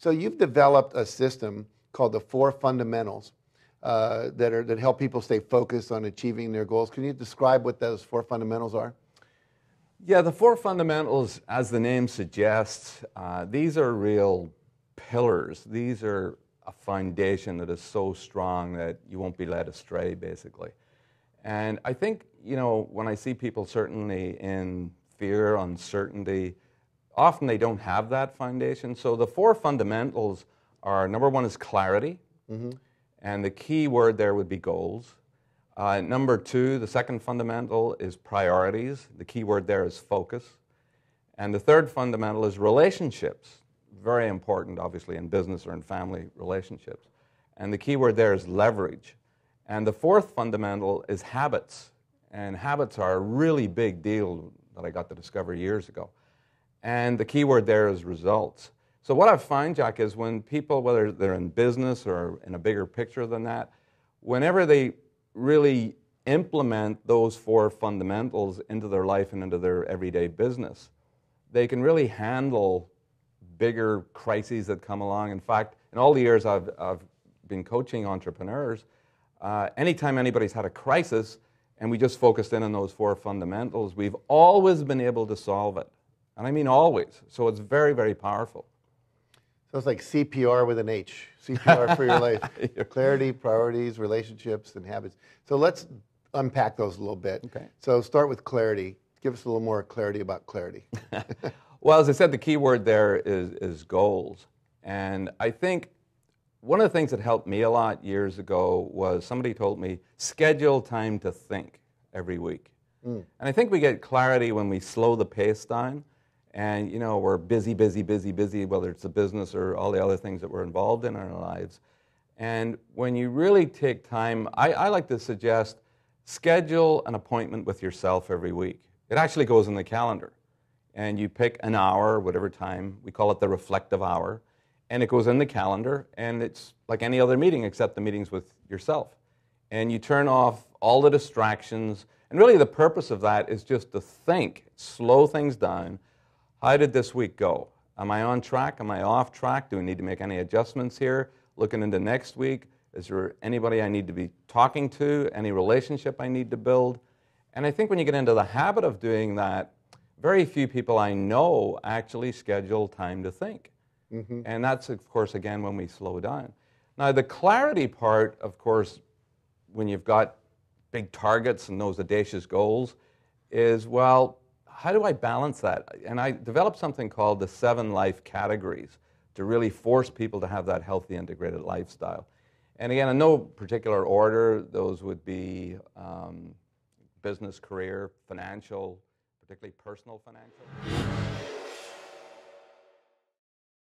So you've developed a system called the 4 fundamentals that help people stay focused on achieving their goals. Can you describe what those 4 fundamentals are? Yeah, the 4 fundamentals, as the name suggests, these are real pillars. These are a foundation that is so strong that you won't be led astray, basically. And I think, you know, when I see people certainly in fear, uncertainty, often they don't have that foundation. So the 4 fundamentals are, number 1 is clarity, and the key word there would be goals. Number 2, the second fundamental is priorities. The key word there is focus. And the third fundamental is relationships. Very important, obviously, in business or in family relationships. And the key word there is leverage. And the fourth fundamental is habits. And habits are a really big deal that I got to discover years ago. And the key word there is results. So what I find, Jack, is when people, whether they're in business or in a bigger picture than that, whenever they really implement those 4 fundamentals into their life and into their everyday business, they can really handle bigger crises that come along. In fact, in all the years I've been coaching entrepreneurs, anytime anybody's had a crisis and we just focused in on those 4 fundamentals, we've always been able to solve it. And I mean always. So it's very, very powerful. So it's like CPR with an H. CPR for your life. Clarity, priorities, relationships, and habits. So let's unpack those a little bit. Okay. So start with clarity. Give us a little more clarity about clarity. Well, as I said, the key word there is goals. And I think one of the things that helped me a lot years ago was somebody told me, schedule time to think every week. And I think we get clarity when we slow the pace down. And, you know, we're busy, whether it's a business or all the other things that we're involved in our lives. And when you really take time, I like to suggest schedule an appointment with yourself every week. It actually goes in the calendar. And you pick an hour, whatever time, we call it the reflective hour, and it goes in the calendar, and it's like any other meeting except the meetings with yourself. And you turn off all the distractions, and really the purpose of that is just to think, slow things down. How did this week go? Am I on track? Am I off track? Do we need to make any adjustments here? Looking into next week, is there anybody I need to be talking to? Any relationship I need to build? And I think when you get into the habit of doing that, very few people I know actually schedule time to think. And that's, of course, again, when we slow down. Now, the clarity part, of course, when you've got big targets and those audacious goals, is, well, how do I balance that? And I developed something called the 7 life categories to really force people to have that healthy, integrated lifestyle. And again, in no particular order, those would be business, career, financial, particularly personal financial.